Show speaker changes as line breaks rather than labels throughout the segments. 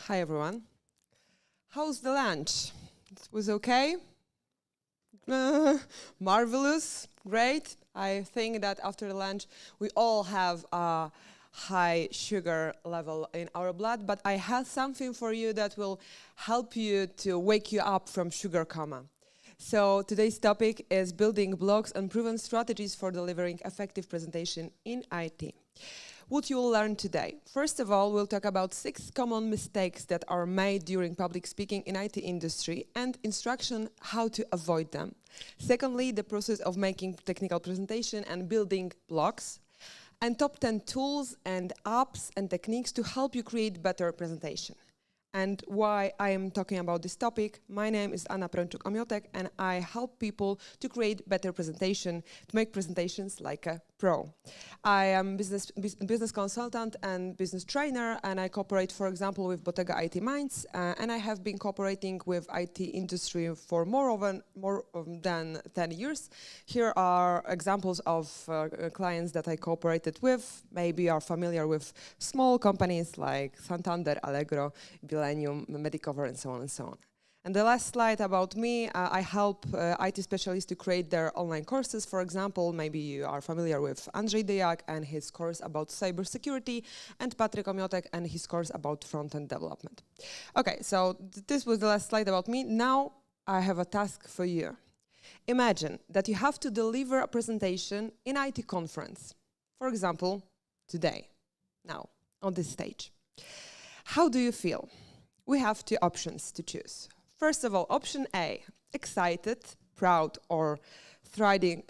Hi everyone. How's the lunch? It was okay? Marvelous, great. I think that after lunch we all have a high sugar level in our blood, but I have something for you that will help you to wake you up from sugar coma. So today's topic is building blocks and proven strategies for delivering effective presentation in IT. What you will learn today. First of all, we'll talk about 6 common mistakes that are made during public speaking in IT industry and instruction how to avoid them. Secondly, the process of making technical presentation and building blocks. And top 10 tools and apps and techniques to help you create better presentation. And why I am talking about this topic, my name is Prończuk-Omiotek and I help people to create better presentation, to make presentations like a pro. I am business consultant and business trainer, and I cooperate, for example, with Bottega IT Minds, and I have been cooperating with IT industry for more than 10 years. Here are examples of clients that I cooperated with. Maybe you are familiar with small companies like Santander, Allegro, Millennium, Medicover, and so on and so on. And the last slide about me, I help IT specialists to create their online courses. For example, maybe you are familiar with Andrzej Dejak and his course about cybersecurity, and Patrick Omiotek and his course about front-end development. Okay, so this was the last slide about me. Now I have a task for you. Imagine that you have to deliver a presentation in IT conference. For example, today, now, on this stage. How do you feel? We have 2 options to choose. First of all, option A, excited, proud, or thriving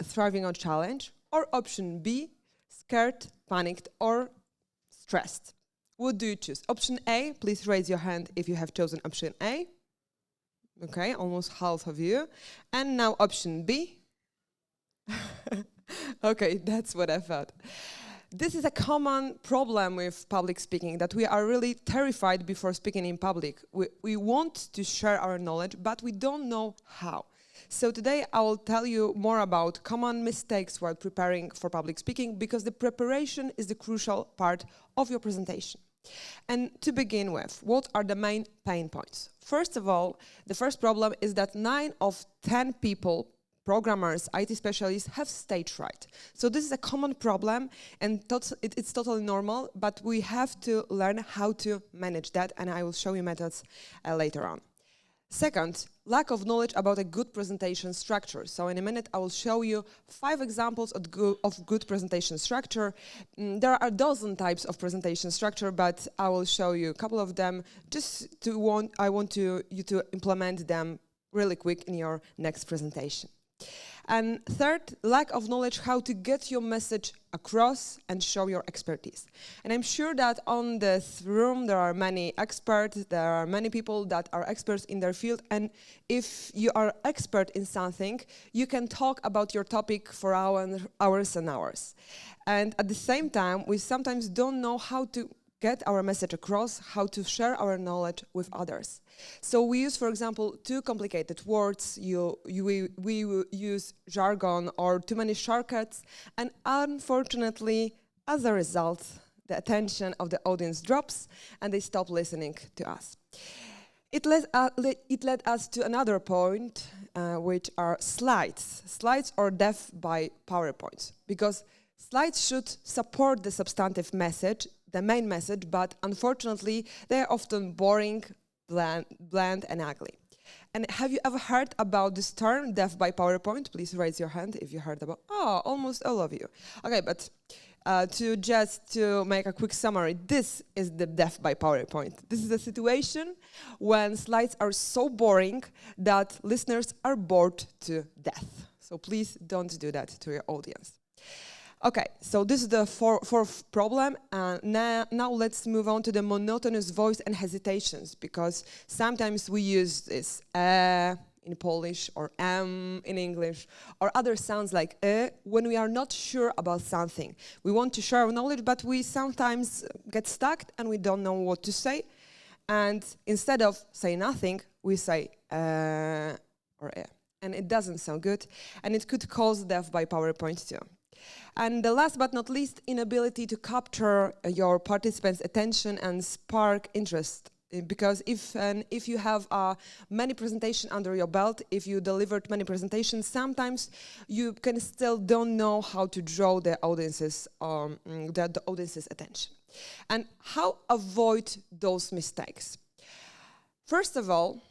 on challenge. Or option B, scared, panicked, or stressed. What do you choose? Option A, please raise your hand if you have chosen option A. Okay, almost half of you. And now option B. Okay, that's what I thought. This is a common problem with public speaking, that we are really terrified before speaking in public. We want to share our knowledge, but we don't know how. So today I will tell you more about common mistakes while preparing for public speaking, because the preparation is the crucial part of your presentation. And to begin with, what are the main pain points? First of all, the first problem is that 9 of 10 people, programmers, IT specialists, have stage fright. So this is a common problem, and it's totally normal, but we have to learn how to manage that, and I will show you methods later on. Second, lack of knowledge about a good presentation structure. So in a minute I will show you 5 examples of good presentation structure. There are a dozen types of presentation structure, but I will show you a couple of them. I want you to implement them really quick in your next presentation. And third, lack of knowledge how to get your message across and show your expertise. And I'm sure that on this room there are many experts, there are many people that are experts in their field, and if you are expert in something, you can talk about your topic for hours and hours. And at the same time, we sometimes don't know how to get our message across, how to share our knowledge with others. So we use, for example, too complicated words, we use jargon or too many shortcuts, and unfortunately, as a result, the attention of the audience drops and they stop listening to us. It led us to another point, which are slides. Slides are death by PowerPoint, because slides should support the substantive message, the main message, but unfortunately, they're often boring, bland and ugly. And have you ever heard about this term, death by PowerPoint? Please raise your hand if you heard about. Oh, almost all of you. Okay, but to make a quick summary, this is the death by PowerPoint. This is a situation when slides are so boring that listeners are bored to death. So please don't do that to your audience. Okay, so this is the fourth problem. Now let's move on to the monotonous voice and hesitations, because sometimes we use this in Polish or in English or other sounds like when we are not sure about something. We want to share our knowledge, but we sometimes get stuck and we don't know what to say. And instead of say nothing, we say or and it doesn't sound good, and it could cause death by PowerPoint too. And the last but not least, inability to capture your participants' attention and spark interest Because if you have many presentations under your belt, if you delivered many presentations, sometimes you can still don't know how to draw the audience's attention. And how avoid those mistakes? First of all,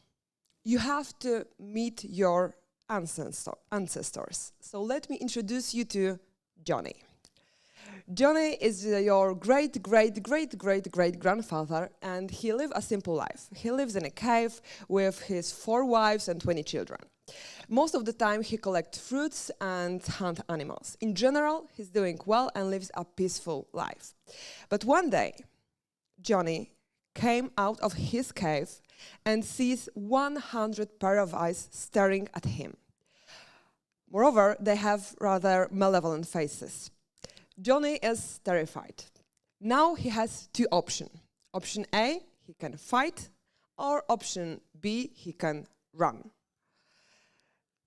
you have to meet your ancestors. So let me introduce you to Johnny. Johnny is your great-great-great-great-great-grandfather, and he lived a simple life. He lives in a cave with his 4 wives and 20 children. Most of the time, he collects fruits and hunt animals. In general, he's doing well and lives a peaceful life. But one day, Johnny came out of his cave and sees 100 pair of eyes staring at him. Moreover, they have rather malevolent faces. Johnny is terrified. Now he has 2 options. Option A, he can fight, or option B, he can run.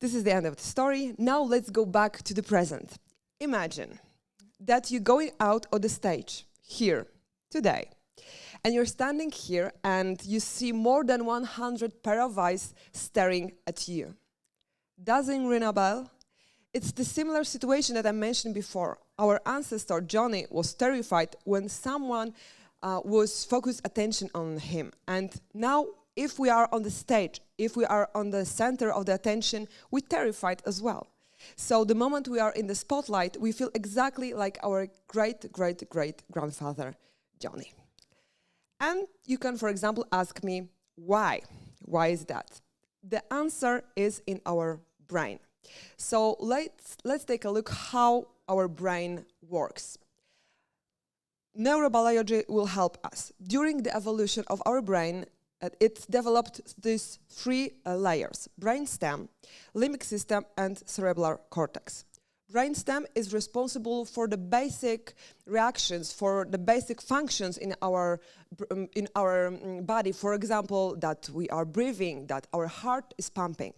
This is the end of the story. Now let's go back to the present. Imagine that you're going out on the stage here today, and you're standing here and you see more than 100 pair of eyes staring at you. Doesn't ring a bell? It's the similar situation that I mentioned before. Our ancestor Johnny was terrified when someone was focused attention on him. And now, if we are on the stage, if we are on the center of the attention, we're terrified as well. So the moment we are in the spotlight, we feel exactly like our great-great-great-grandfather Johnny. And you can, for example, ask me, why? Why is that? The answer is in our brain. So let's take a look how our brain works. Neurobiology will help us. During the evolution of our brain, it developed these 3 layers: brainstem, limbic system, and cerebral cortex. Brainstem is responsible for the basic reactions, for the basic functions in our body. For example, that we are breathing, that our heart is pumping.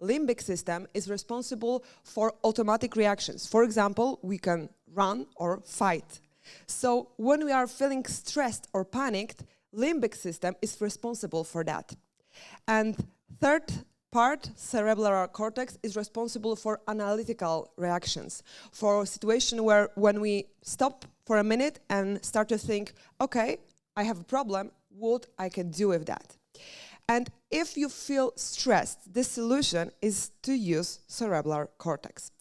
Limbic system is responsible for automatic reactions. For example, we can run or fight. So when we are feeling stressed or panicked, limbic system is responsible for that. And third part, cerebral cortex, is responsible for analytical reactions, for a situation where when we stop for a minute and start to think, okay, I have a problem, what I can do with that. And if you feel stressed, the solution is to use cerebral cortex.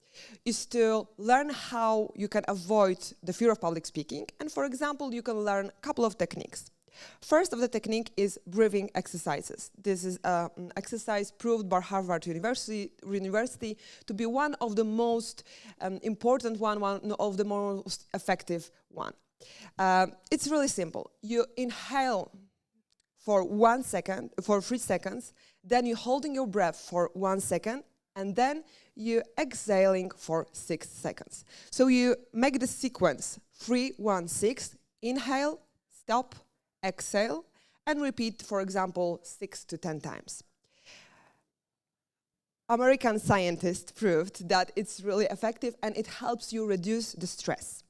Is to learn how you can avoid the fear of public speaking. And for example, you can learn a couple of techniques. First of the technique is breathing exercises. This is an exercise proved by Harvard University to be one of the most important one of the most effective one. It's really simple. You inhale for 1 second, for 3 seconds, then you're holding your breath for 1 second, and then you exhaling for 6 seconds. So you make the sequence 3, 1, 6, inhale, stop, exhale, and repeat, for example, 6 to 10 times. American scientists proved that it's really effective and it helps you reduce the stress.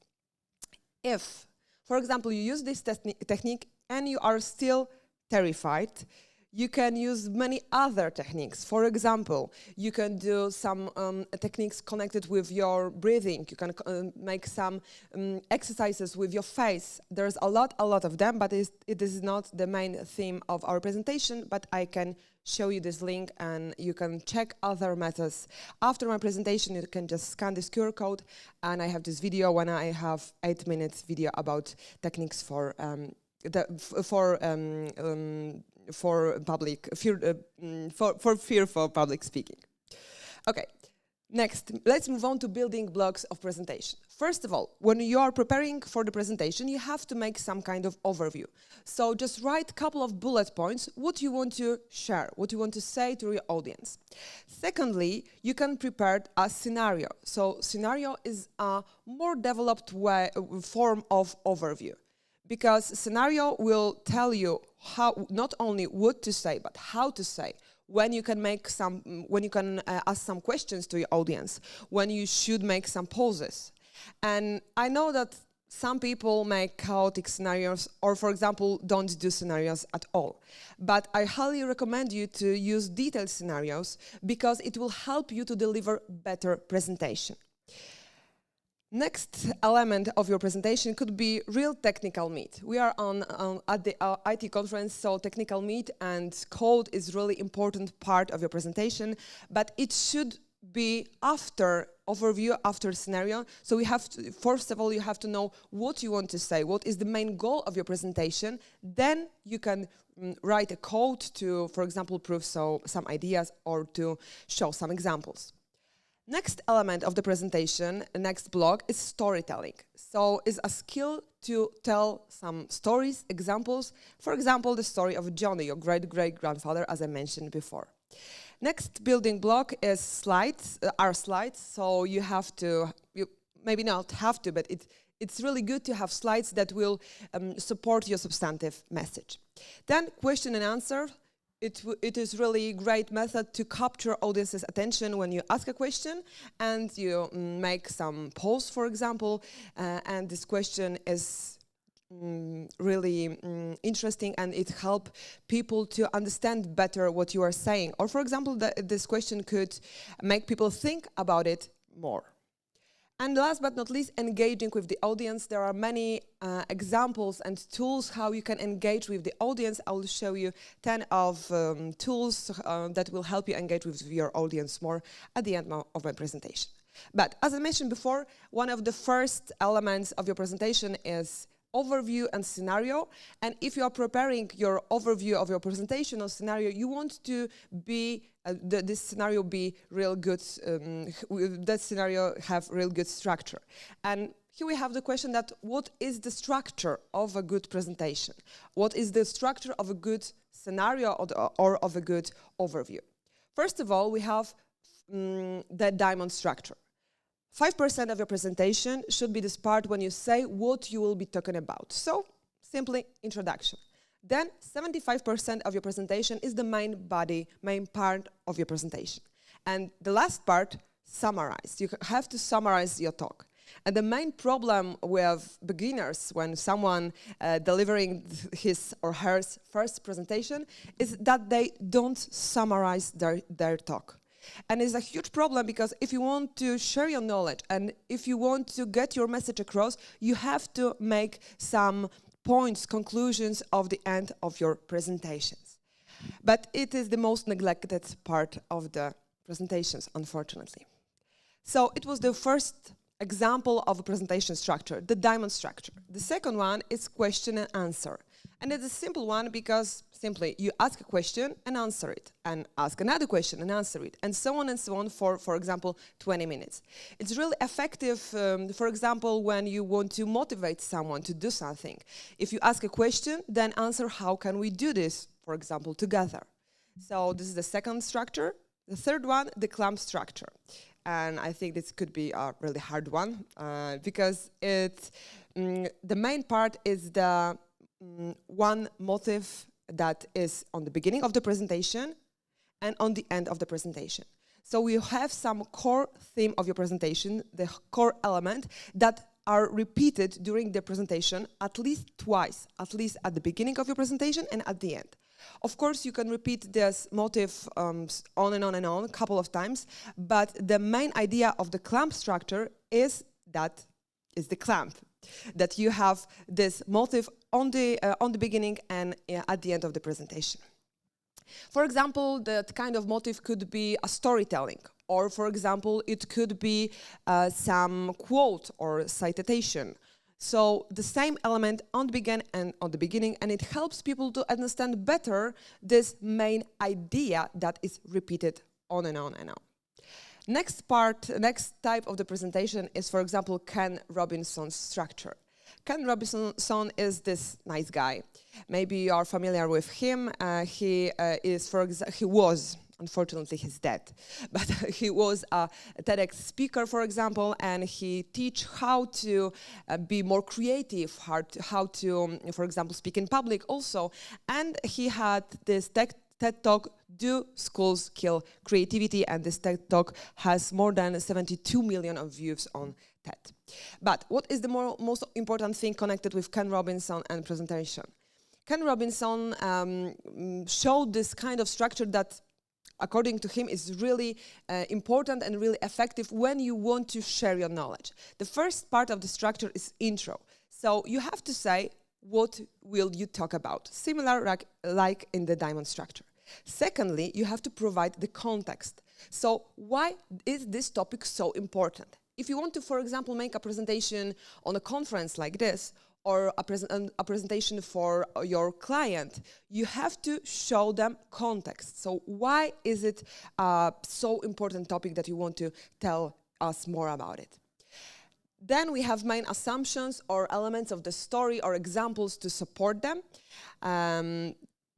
If, for example, you use this technique and you are still terrified, you can use many other techniques. For example, you can do some techniques connected with your breathing. You can make some exercises with your face. There's a lot of them, but it is not the main theme of our presentation, but I can show you this link and you can check other methods. After my presentation, you can just scan this QR code, and I have this video when I have 8 minutes video about techniques for fear for public speaking. Okay, next, let's move on to building blocks of presentation. First of all, when you are preparing for the presentation, you have to make some kind of overview. So just write a couple of bullet points, what you want to share, what you want to say to your audience. Secondly, you can prepare a scenario. So scenario is a more developed form of overview, because scenario will tell you how, not only what to say, but how to say, when you can make some, when you can ask some questions to your audience, when you should make some pauses. And I know that some people make chaotic scenarios or, for example, don't do scenarios at all. But I highly recommend you to use detailed scenarios because it will help you to deliver better presentation. Next element of your presentation could be real technical meet. We are at the IT conference, so technical meet and code is really important part of your presentation, but it should be after overview, after scenario. So we have to, first of all, you have to know what you want to say, what is the main goal of your presentation. Then you can write a code to, for example, prove some ideas or to show some examples. Next element of the presentation, next block, is storytelling. So it's a skill to tell some stories, examples. For example, the story of Johnny, your great-great-grandfather, as I mentioned before. Next building block is slides, are slides. So you have to, you maybe not have to, but it's really good to have slides that will support your substantive message. Then question and answer. It is really great method to capture audience's attention when you ask a question and you make some pause, for example, and this question is really interesting and it helps people to understand better what you are saying. Or, for example, this question could make people think about it more. And last but not least, engaging with the audience. There are many examples and tools how you can engage with the audience. I will show you 10 of tools that will help you engage with your audience more at the end of my presentation. But as I mentioned before, one of the first elements of your presentation is overview and scenario. And if you are preparing your overview of your presentation or scenario, you want to be this scenario be real good. That scenario have real good structure. And here we have the question that what is the structure of a good presentation? What is the structure of a good scenario or of a good overview? First of all, we have the diamond structure. 5% of your presentation should be this part when you say what you will be talking about. So, simply introduction. Then 75% of your presentation is the main body, main part of your presentation. And the last part, summarize. You have to summarize your talk. And the main problem with beginners when someone delivering his or her first presentation is that they don't summarize their talk. And it's a huge problem because if you want to share your knowledge and if you want to get your message across, you have to make some points, conclusions of the end of your presentations. But it is the most neglected part of the presentations, unfortunately. So it was the first example of a presentation structure, the diamond structure. The second one is question and answer. And it's a simple one because simply you ask a question and answer it, and ask another question and answer it, and so on for example, 20 minutes. It's really effective, for example, when you want to motivate someone to do something. If you ask a question, then answer how can we do this, for example, together. So this is the second structure. The third one, the clamp structure. And I think this could be a really hard one because the main part is the one motive that is on the beginning of the presentation and on the end of the presentation. So we have some core theme of your presentation, the core element that are repeated during the presentation at least twice, at least at the beginning of your presentation and at the end. Of course, you can repeat this motive on and on and on a couple of times, but the main idea of the clamp structure is the clamp, that you have this motive on the beginning and at the end of the presentation. For example, that kind of motive could be a storytelling, or for example, it could be some quote or citation. So the same element on the beginning, and it helps people to understand better this main idea that is repeated on and on and on. Next type of the presentation is, for example, Ken Robinson's structure. Ken Robinson is this nice guy. Maybe you are familiar with him. He was, unfortunately, he's dead. But he was a TEDx speaker, for example, and he teach how to be more creative, how to, for example, speak in public also. And he had this TED Talk, Do Schools Kill Creativity? And this TED Talk has more than 72 million of views on TED. But what is the most important thing connected with Ken Robinson and presentation? Ken Robinson showed this kind of structure that, according to him, is really important and really effective when you want to share your knowledge. The first part of the structure is intro. So you have to say, what will you talk about? Similar like in the diamond structure. Secondly, you have to provide the context. So why is this topic so important? If you want to, for example, make a presentation on a conference like this, or a presentation for your client, you have to show them context. So why is it a so important topic that you want to tell us more about it? Then we have main assumptions or elements of the story or examples to support them.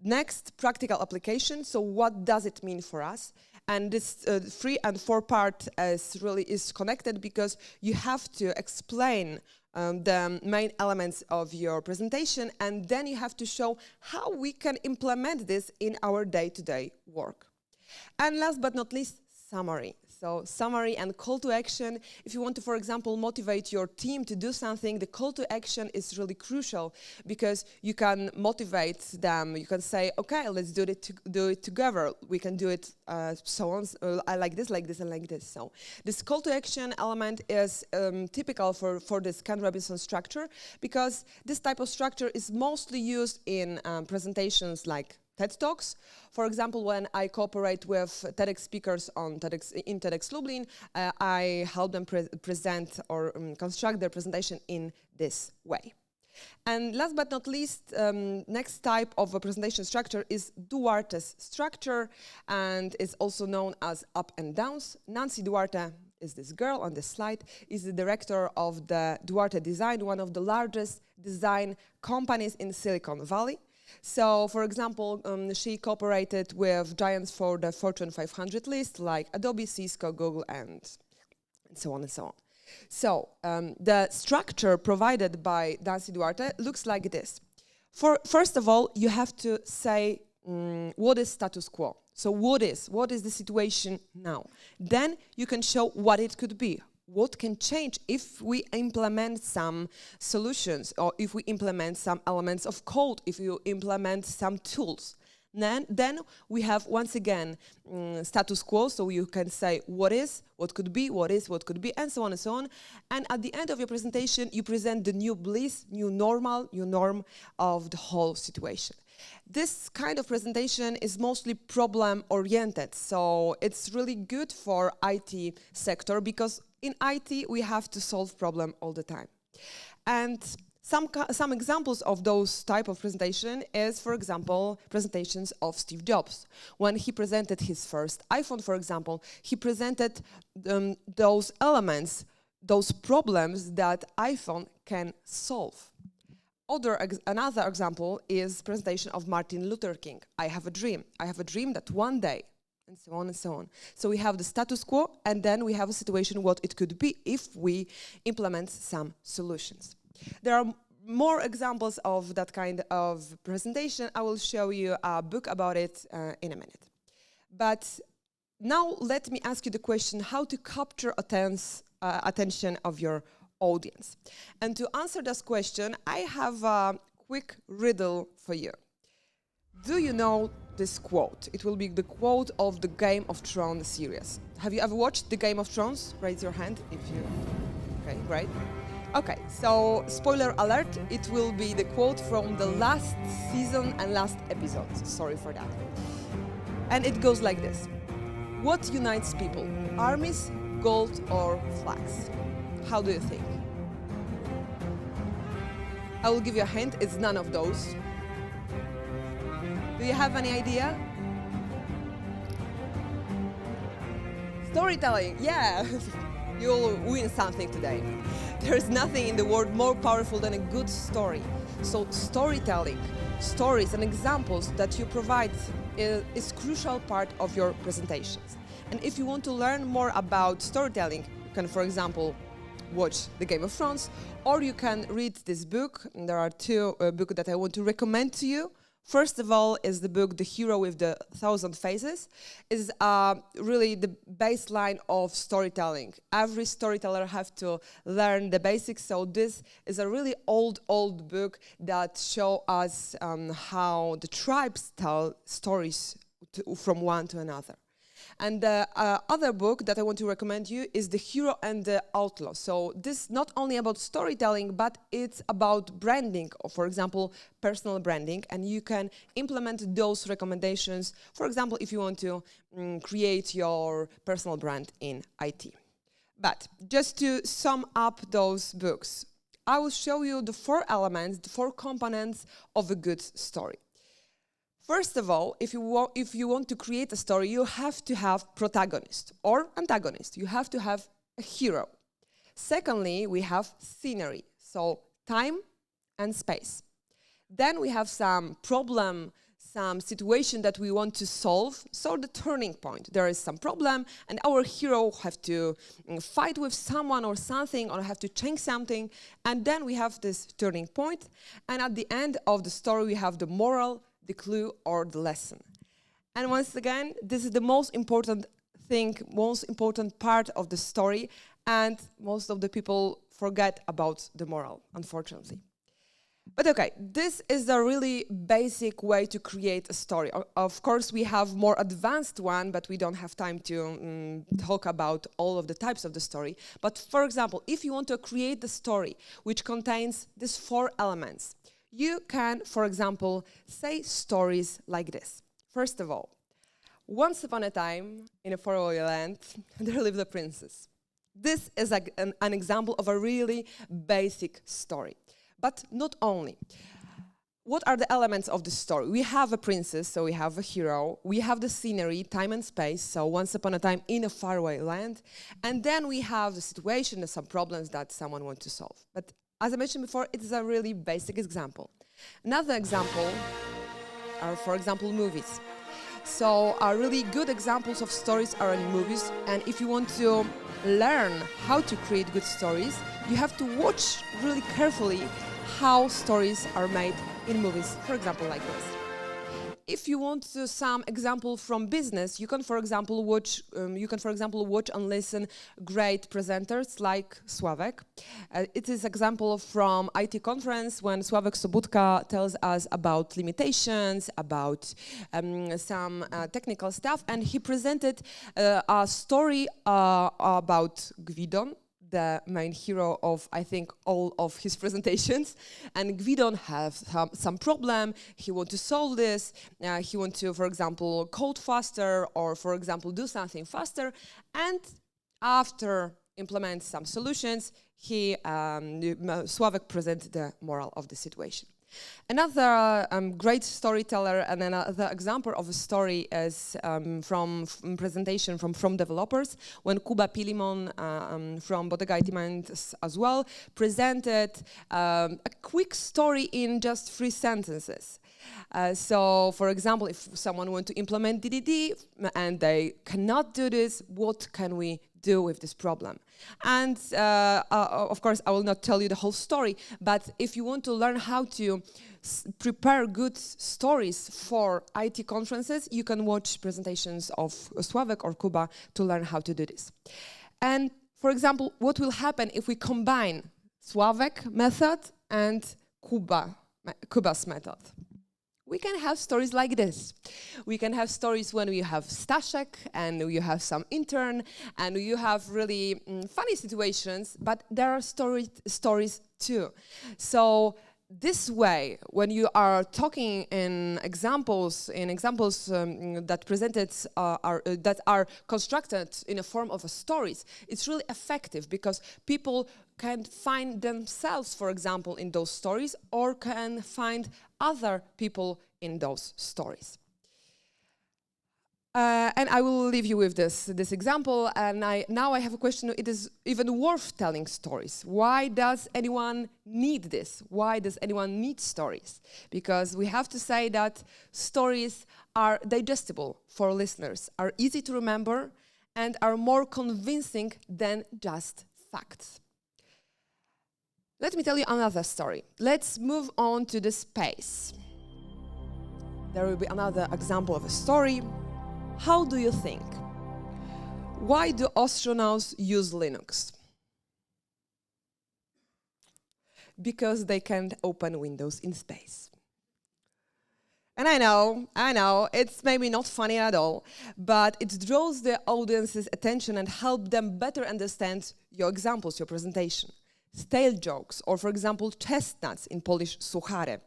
Next, practical application. So what does it mean for us? And this 3 and 4 part is connected because you have to explain the main elements of your presentation, and then you have to show how we can implement this in our day-to-day work. And last but not least, summary. So summary and call to action. If you want to, for example, motivate your team to do something, the call to action is really crucial because you can motivate them. You can say, okay, let's do it together. We can do it so on. I like this, and like this. So this call to action element is typical for this Ken Robinson structure because this type of structure is mostly used in presentations like TED Talks. For example, when I cooperate with TEDx speakers in TEDx Lublin, I help them present or construct their presentation in this way. And last but not least, next type of a presentation structure is Duarte's structure, and is also known as up and downs. Nancy Duarte is this girl on this slide, is the director of the Duarte Design, one of the largest design companies in Silicon Valley. So, for example, she cooperated with giants for the Fortune 500 list, like Adobe, Cisco, Google, and so on and so on. So, the structure provided by Nancy Duarte looks like this. First of all, you have to say what is status quo. So, what is the situation now? Then you can show what it could be. What can change if we implement some solutions, or if we implement some elements of code, if you implement some tools. Then we have, once again, status quo, so you can say what is, what could be, what is, what could be, and so on and so on. And at the end of your presentation, you present the new bliss, new normal, new norm of the whole situation. This kind of presentation is mostly problem-oriented, so it's really good for IT sector because in IT we have to solve problem all the time. And some examples of those type of presentation is, for example, presentations of Steve Jobs. When he presented his first iPhone, for example, he presented those elements, those problems that iPhone can solve. Another example is presentation of Martin Luther King. I have a dream. I have a dream that one day, and so on and so on. So we have the status quo, and then we have a situation what it could be if we implement some solutions. There are more examples of that kind of presentation. I will show you a book about it in a minute. But now let me ask you the question, how to capture attention of your audience. And to answer this question, I have a quick riddle for you. Do you know this quote? It will be the quote of the Game of Thrones series. Have you ever watched the Game of Thrones? Raise your hand if you... Okay, great. Okay, so spoiler alert, it will be the quote from the last season and last episode. Sorry for that. And it goes like this. What unites people? Armies, gold, or flags? How do you think? I will give you a hint, it's none of those. Do you have any idea? Storytelling, yeah! You'll win something today. There's nothing in the world more powerful than a good story. So storytelling, stories and examples that you provide is crucial part of your presentations. And if you want to learn more about storytelling, you can, for example, watch the Game of Thrones, or you can read this book. There are two books that I want to recommend to you. First of all is the book The Hero with the Thousand Faces. Is really the baseline of storytelling. Every storyteller has to learn the basics, so this is a really old book that shows us how the tribes tell stories from one to another. And the other book that I want to recommend you is The Hero and the Outlaw. So this is not only about storytelling, but it's about branding, or for example, personal branding. And you can implement those recommendations, for example, if you want to create your personal brand in IT. But just to sum up those books, I will show you the 4 elements, the 4 components of a good story. First of all, if you want to create a story, you have to have protagonist or antagonist. You have to have a hero. Secondly, we have scenery, so time and space. Then we have some problem, some situation that we want to solve, so the turning point. There is some problem, and our hero have to fight with someone or something, or have to change something, and then we have this turning point, and at the end of the story, we have the moral, the clue, or the lesson. And once again, this is the most important thing, most important part of the story, and most of the people forget about the moral, unfortunately. But okay, this is a really basic way to create a story. Of course, we have more advanced one, but we don't have time to talk about all of the types of the story. But for example, if you want to create a story which contains these 4 elements, you can, for example, say stories like this. First of all, once upon a time, in a faraway land, there lived a princess. This is an example of a really basic story. But not only. What are the elements of the story? We have a princess, so we have a hero. We have the scenery, time and space, so once upon a time in a faraway land. And then we have the situation and some problems that someone wants to solve. But as I mentioned before, it is a really basic example. Another example are, for example, movies. So really good examples of stories are in movies, and if you want to learn how to create good stories, you have to watch really carefully how stories are made in movies, for example, like this. If you want some example from business, you can, for example, watch and listen great presenters like Sławek. It is example from IT conference when Sławek Sobutka tells us about limitations, about some technical stuff, and he presented a story about Gwidon, the main hero of, I think, all of his presentations. And Gwidon has some problem, he wants to solve this, he wants to, for example, code faster, or, for example, do something faster. And after implement some solutions, Sławek presented the moral of the situation. Another great storyteller and another example of a story is from presentation from developers, when Kuba Pilimon from Bodega IT Minds as well presented a quick story in just 3 sentences. So, for example, if someone wants to implement DDD and they cannot do this, what can we do with this problem? And of course, I will not tell you the whole story, but if you want to learn how to prepare good stories for IT conferences, you can watch presentations of Sławek or Kuba to learn how to do this. And for example, what will happen if we combine Sławek method and Kuba's method? We can have stories like this. We can have stories when we have Staszek and you have some intern and you have really funny situations, but there are stories too. So this way, when you are talking in examples that presented that are constructed in a form of stories, it's really effective because people can find themselves, for example, in those stories, or can find other people in those stories. And I will leave you with this example. And now I have a question. It is even worth telling stories. Why does anyone need this? Why does anyone need stories? Because we have to say that stories are digestible for listeners, are easy to remember, and are more convincing than just facts. Let me tell you another story. Let's move on to the space. There will be another example of a story. How do you think? Why do astronauts use Linux? Because they can't open Windows in space. And I know, it's maybe not funny at all, but it draws the audience's attention and helps them better understand your examples, your presentation. Stale jokes, or for example, chestnuts in Polish suchary,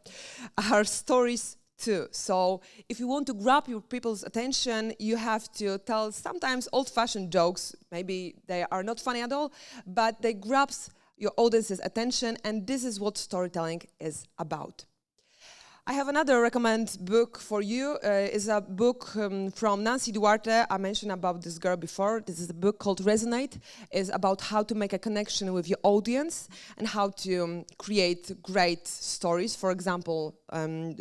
are stories too. So if you want to grab your people's attention, you have to tell sometimes old-fashioned jokes. Maybe they are not funny at all, but they grabs your audience's attention, and this is what storytelling is about. I have another recommended book for you. It's a book from Duarte. I mentioned about this girl before. This is a book called Resonate. It's about how to make a connection with your audience and how to create great stories. For example,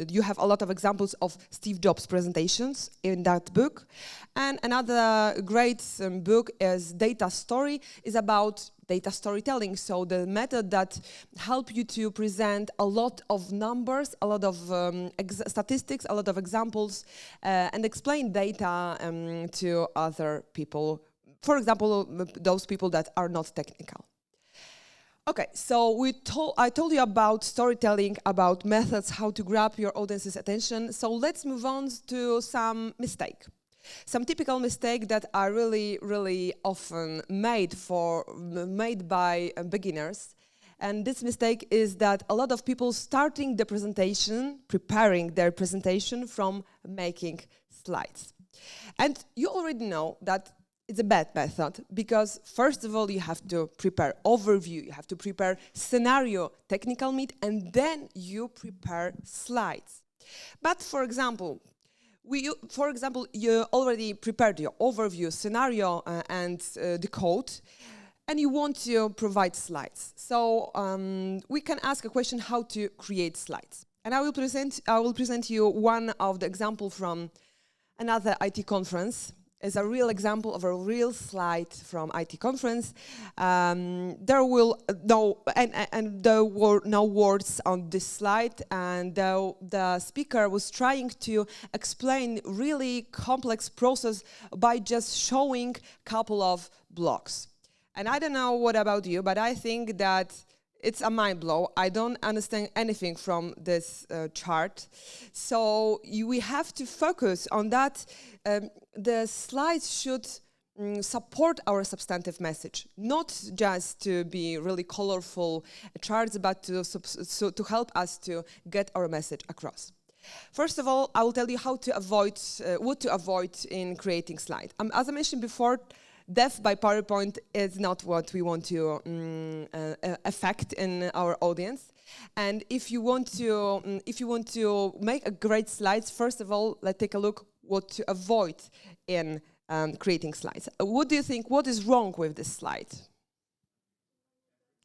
you have a lot of examples of Steve Jobs presentations in that book. And another great book is Data Story. It's about data storytelling, so the method that help you to present a lot of numbers, a lot of statistics, a lot of examples, and explain data to other people. For example, those people that are not technical. Okay, so I told you about storytelling, about methods, how to grab your audience's attention. So let's move on to some mistake. Some typical mistakes that are really, really often made by beginners. And this mistake is that a lot of people starting the presentation, preparing their presentation from making slides. And you already know that it's a bad method because first of all, you have to prepare overview, you have to prepare scenario, technical meat, and then you prepare slides. But for example, you already prepared your overview, scenario, and the code, and you want to provide slides. So we can ask a question: how to create slides? And I will present you one of the example from another IT conference. Is a real example of a real slide from IT conference. There were no words on this slide, and the speaker was trying to explain really complex process by just showing a couple of blocks. And I don't know what about you, but I think that it's a mind blow. I don't understand anything from this chart. So we have to focus on that. The slides should support our substantive message, not just to be really colorful charts, but to help us to get our message across. First of all, I will tell you how to avoid, what to avoid in creating slides. As I mentioned before, death by PowerPoint is not what we want to affect in our audience. And if you want to make a great slides, first of all, let's take a look what to avoid in creating slides. What do you think? What is wrong with this slide?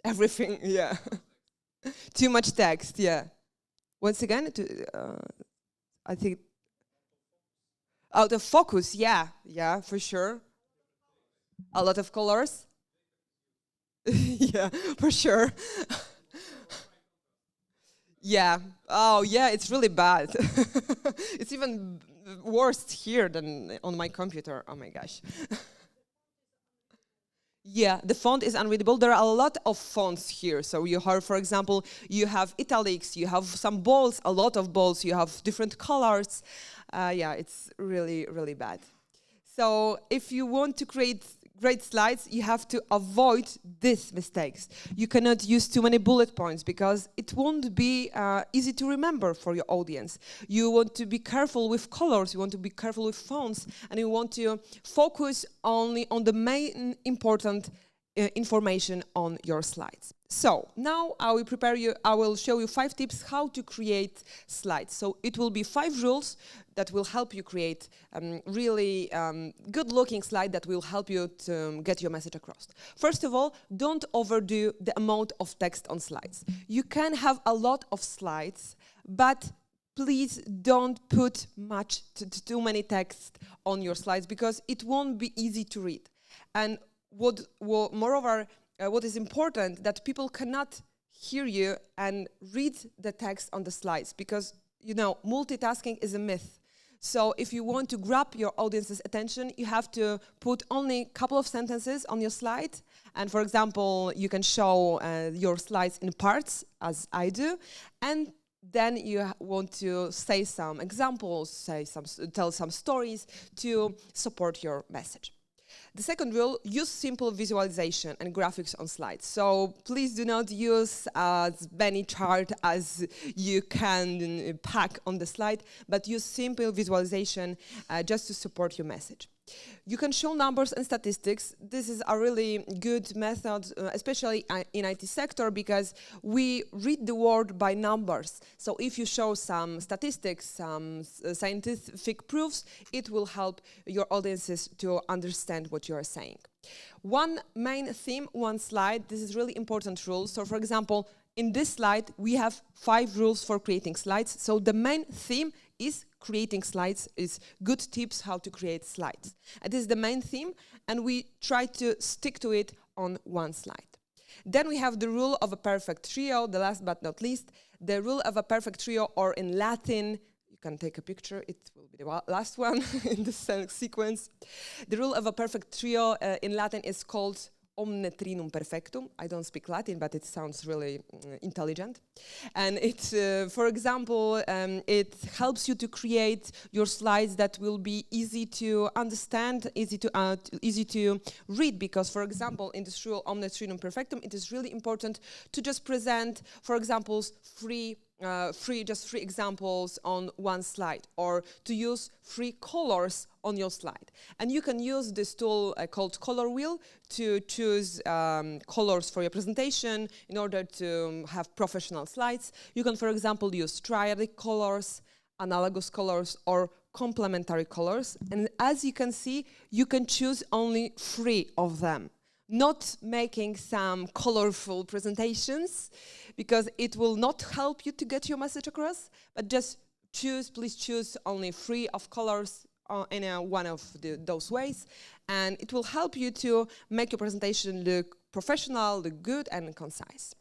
Everything, yeah. Too much text, yeah. Once again, I think. Oh, the focus, yeah, for sure. A lot of colors. Yeah, for sure. Yeah. Oh, yeah, it's really bad. It's even worse here than on my computer. Oh my gosh. Yeah, the font is unreadable. There are a lot of fonts here. So you have, for example, you have italics, you have some bolds, a lot of bolds, you have different colors. Yeah, it's really, really bad. So if you want to create great slides, you have to avoid these mistakes. You cannot use too many bullet points because it won't be easy to remember for your audience. You want to be careful with colors, you want to be careful with fonts, and you want to focus only on the main important information on your slides. So now I will show you 5 tips how to create slides. So it will be 5 rules that will help you create really good looking slide that will help you to get your message across. First of all, don't overdo the amount of text on slides. You can have a lot of slides, but please don't put too many text on your slides because it won't be easy to read. And moreover, what is important that people cannot hear you and read the text on the slides because multitasking is a myth. So if you want to grab your audience's attention, you have to put only a couple of sentences on your slide. And for example, you can show your slides in parts, as I do. And then you want to say some examples, tell some stories to support your message. The second rule, use simple visualization and graphics on slides. So please do not use as many charts as you can pack on the slide, but use simple visualization just to support your message. You can show numbers and statistics. This is a really good method, especially in IT sector, because we read the world by numbers. So if you show some statistics, some scientific proofs, it will help your audiences to understand what you are saying. One main theme, one slide. This is really important rule. So for example, in this slide, we have 5 rules for creating slides. So the main theme is creating slides, is good tips how to create slides. And this is the main theme, and we try to stick to it on one slide. Then we have the rule of a perfect trio, the last but not least. The rule of a perfect trio, or in Latin, you can take a picture, it will be the last one in the sequence. The rule of a perfect trio in Latin is called omne trinum perfectum. I don't speak Latin, but it sounds really intelligent. And it, for example, it helps you to create your slides that will be easy to understand, easy to read. Because, for example, in this rule omne trinum perfectum, it is really important to just present, for example, three examples on one slide, or to use 3 colors on your slide. And you can use this tool called Color Wheel to choose colors for your presentation in order to have professional slides. You can, for example, use triadic colors, analogous colors, or complementary colors. And as you can see, you can choose only 3 of them. Not making some colorful presentations, because it will not help you to get your message across, but just please choose only 3 of colors in one of those ways, and it will help you to make your presentation look professional, look good and concise.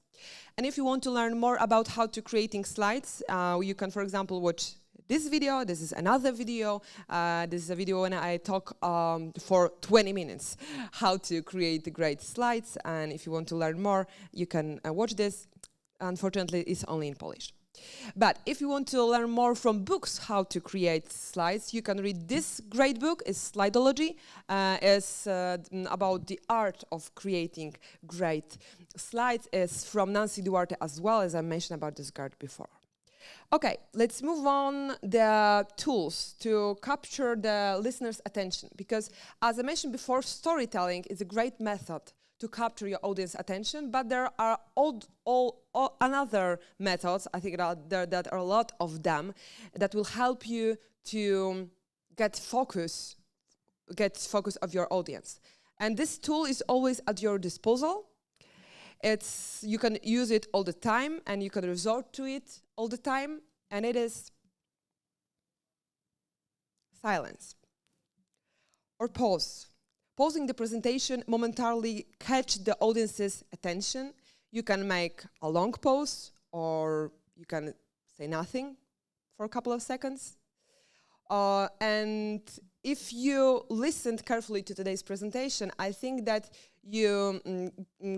And if you want to learn more about how to creating slides, you can, for example, watch this video. This is another video. This is a video when I talk for 20 minutes how to create great slides. And if you want to learn more, you can watch this. Unfortunately, it's only in Polish. But if you want to learn more from books how to create slides, you can read this great book. It's Slidology. It's about the art of creating great slides. It's from Duarte as well, as I mentioned about this guard before. Okay, let's move on the tools to capture the listener's attention, because as I mentioned before, storytelling is a great method to capture your audience attention, but there are another methods, I think that are a lot of them, that will help you to get focus of your audience. And this tool is always at your disposal. You can use it all the time, and you can resort to it all the time, and it is silence or pause. Pausing the presentation momentarily catch the audience's attention. You can make a long pause, or you can say nothing for a couple of seconds. And if you listened carefully to today's presentation, I think that you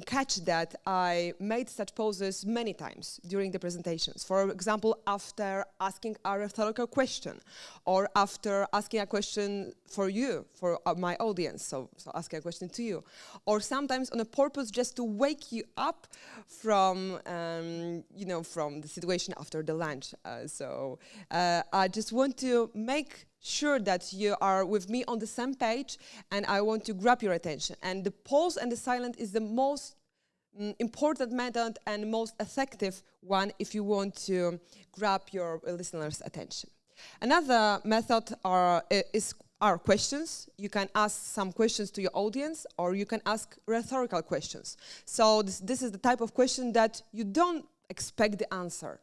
catch that I made such pauses many times during the presentations. For example, after asking a rhetorical question, or after asking a question for you, for my audience, so asking a question to you, or sometimes on a purpose just to wake you up from, from the situation after the lunch. I just want to make sure that you are with me on the same page, and I want to grab your attention. And the pause and the silence is the most important method and most effective one if you want to grab your listeners' attention. Another method are questions. You can ask some questions to your audience, or you can ask rhetorical questions. So this is the type of question that you don't expect the answer.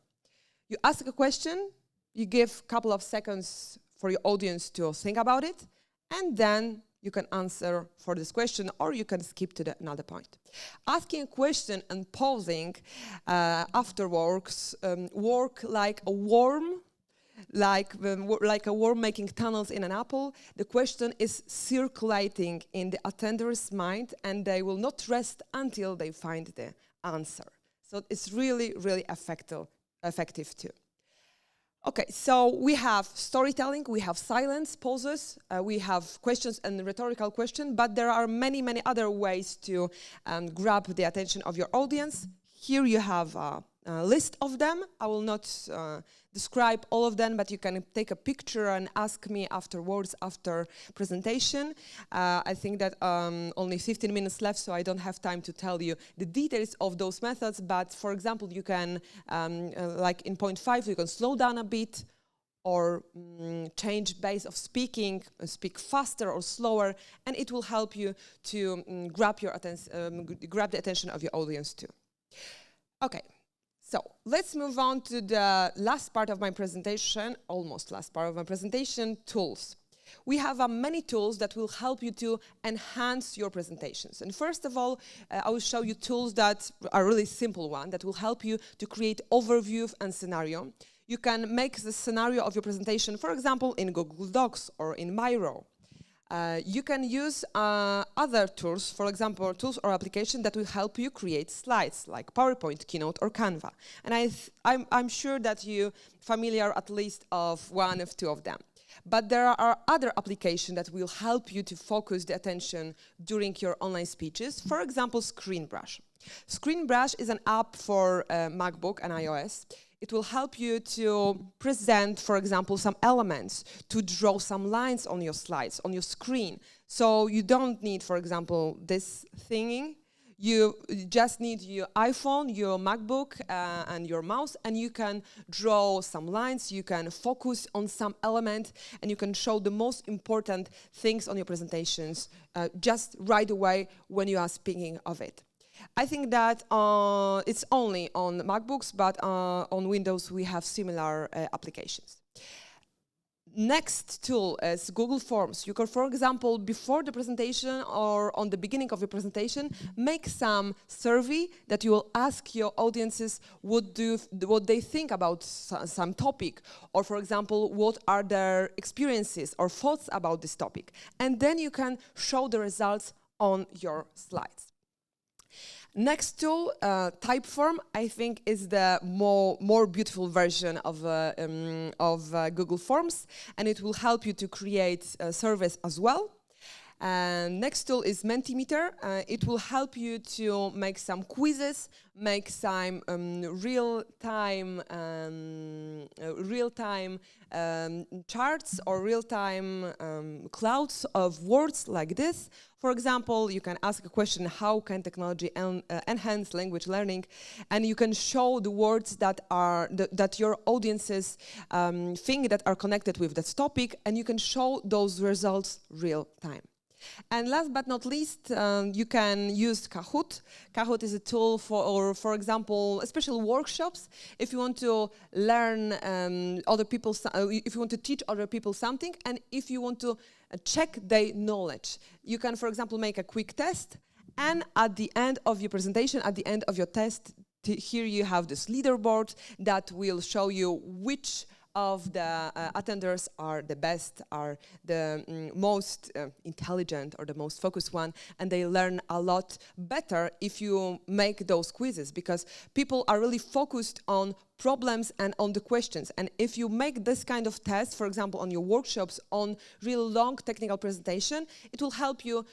You ask a question, you give a couple of seconds for your audience to think about it, and then you can answer for this question, or you can skip to another point. Asking a question and pausing afterwards work like a warm like a worm making tunnels in an apple. The question is circulating in the attender's mind, and they will not rest until they find the answer. So it's really, really effective too. Okay, so we have storytelling, we have silence, pauses, we have questions and rhetorical questions, but there are many, many other ways to grab the attention of your audience. Here you have a list of them. I will not describe all of them, but you can take a picture and ask me afterwards, after presentation. I think that only 15 minutes left, so I don't have time to tell you the details of those methods, but for example, you can, like in point 5, you can slow down a bit, or change base of speaking, speak faster or slower, and it will help you to grab the attention of your audience too. Okay. So let's move on to the last part of my presentation, almost last part of my presentation, tools. We have many tools that will help you to enhance your presentations. And first of all, I will show you tools that are really simple one that will help you to create overview and scenario. You can make the scenario of your presentation, for example, in Google Docs or in Miro. You can use other tools, for example, tools or applications that will help you create slides, like PowerPoint, Keynote, or Canva. And I'm sure that you're familiar at least of one of two of them. But there are other applications that will help you to focus the attention during your online speeches. For example, ScreenBrush. ScreenBrush is an app for MacBook and iOS. It will help you to present, for example, some elements, to draw some lines on your slides, on your screen. So you don't need, for example, this thingy. You just need your iPhone, your MacBook, and your mouse, and you can draw some lines, you can focus on some element, and you can show the most important things on your presentations just right away when you are speaking of it. I think that it's only on MacBooks, but on Windows we have similar applications. Next tool is Google Forms. You can, for example, before the presentation or on the beginning of your presentation, make some survey that you will ask your audiences what they think about some topic, or for example, what are their experiences or thoughts about this topic. And then you can show the results on your slides. Next tool, Typeform, I think is the more beautiful version of Google Forms, and it will help you to create surveys as well. Next tool is Mentimeter. It will help you to make some quizzes, make some real-time charts or real-time clouds of words like this. For example, you can ask a question, how can technology enhance language learning? And you can show the words that your audiences think that are connected with that topic, and you can show those results real time. And last but not least, you can use Kahoot. Kahoot is a tool for example, special workshops. If you want to learn if you want to teach other people something, and if you want to check their knowledge, you can, for example, make a quick test. And at the end of your presentation, at the end of your test, here you have this leaderboard that will show you which of the attenders are the best, are the most intelligent or the most focused one, and they learn a lot better if you make those quizzes, because people are really focused on problems and on the questions. And if you make this kind of test, for example, on your workshops, on real long technical presentation, it will help you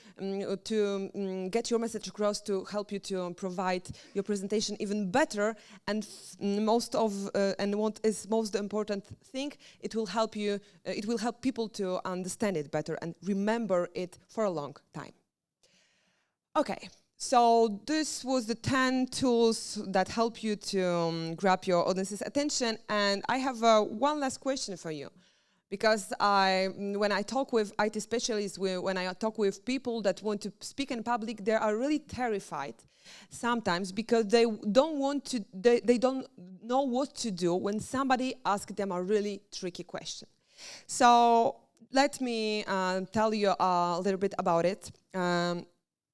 to get your message across, to help you to provide your presentation even better. And and what is most important thing, it will help you. It will help people to understand it better and remember it for a long time. Okay. So this was the 10 tools that help you to grab your audience's attention. And I have one last question for you. Because when I talk with IT specialists, when I talk with people that want to speak in public, they are really terrified sometimes because they don't know what to do when somebody asks them a really tricky question. So let me tell you a little bit about it.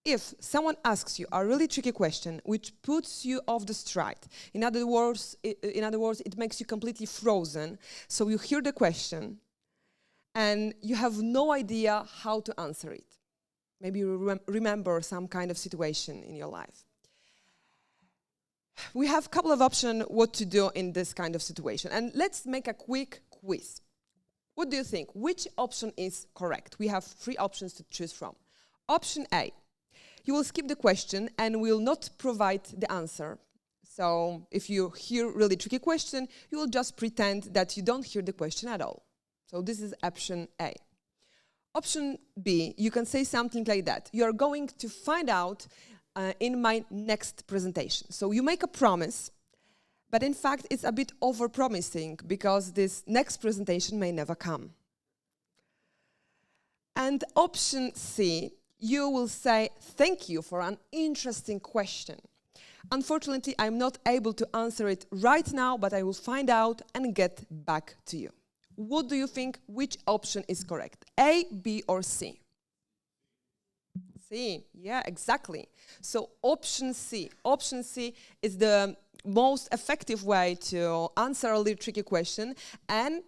If someone asks you a really tricky question which puts you off the stride, in other words, it makes you completely frozen, so you hear the question and you have no idea how to answer it. Maybe you remember some kind of situation in your life. We have a couple of options what to do in this kind of situation. And let's make a quick quiz. What do you think? Which option is correct? We have 3 options to choose from. Option A. You will skip the question and will not provide the answer. So if you hear a really tricky question, you will just pretend that you don't hear the question at all. So this is option A. Option B, you can say something like that. You are going to find out in my next presentation. So you make a promise, but in fact it's a bit over-promising because this next presentation may never come. And option C, you will say, thank you for an interesting question. Unfortunately, I'm not able to answer it right now, but I will find out and get back to you. What do you think, which option is correct? A, B, or C? C, yeah, exactly. So option C. Option C is the most effective way to answer a little tricky question, and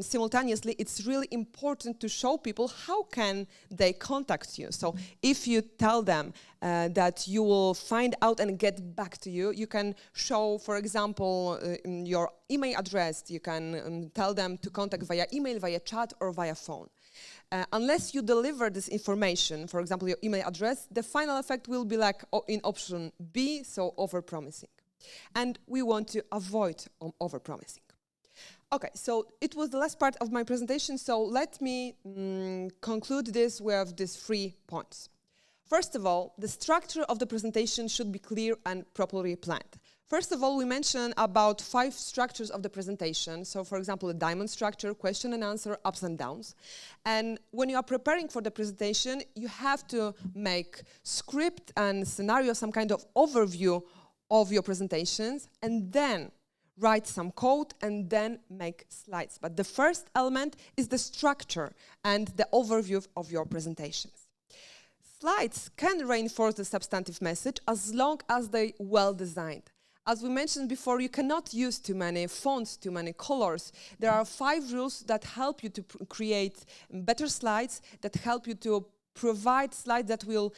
simultaneously, it's really important to show people how can they contact you. So if you tell them that you will find out and get back to you, you can show, for example, your email address. You can tell them to contact via email, via chat, or via phone. Unless you deliver this information, for example, your email address, the final effect will be like in option B, so over-promising. And we want to avoid over-promising. Okay, so it was the last part of my presentation, so let me conclude this with these 3 points. First of all, the structure of the presentation should be clear and properly planned. First of all, we mentioned about 5 structures of the presentation. So, for example, the diamond structure, question and answer, ups and downs. And when you are preparing for the presentation, you have to make script and scenario, some kind of overview of your presentations, and then write some code and then make slides. But the first element is the structure and the overview of your presentations. Slides can reinforce the substantive message as long as they're well designed. As we mentioned before, you cannot use too many fonts, too many colors. There are 5 rules that help you to create better slides, that help you to provide slides that will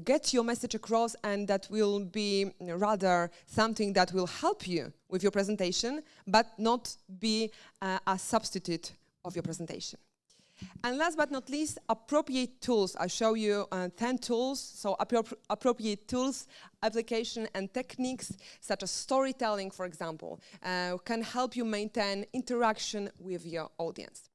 get your message across and that will be rather something that will help you with your presentation, but not be a substitute of your presentation. And last but not least, appropriate tools. I show you 10 tools, so appropriate tools, application and techniques, such as storytelling, for example, can help you maintain interaction with your audience.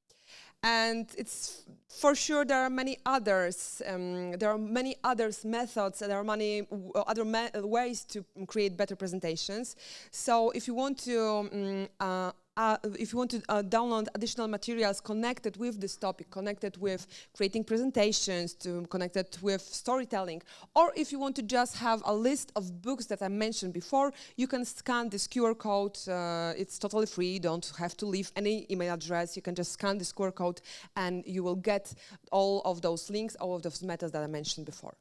And it's for sure there are many others. Methods. There are many other ways to create better presentations. So if you want to download additional materials connected with this topic, connected with creating presentations, connected with storytelling, or if you want to just have a list of books that I mentioned before, you can scan this QR code. It's totally free. You don't have to leave any email address. You can just scan this QR code and you will get all of those links, all of those methods that I mentioned before.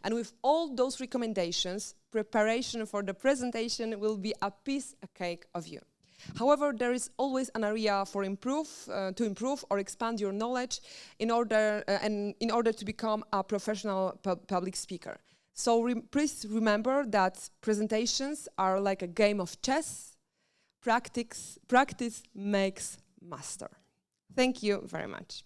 And with all those recommendations, preparation for the presentation will be a piece of cake of you. However, there is always an area for to improve or expand your knowledge in order to become a professional public speaker. So please remember that presentations are like a game of chess. Practice makes master. Thank you very much.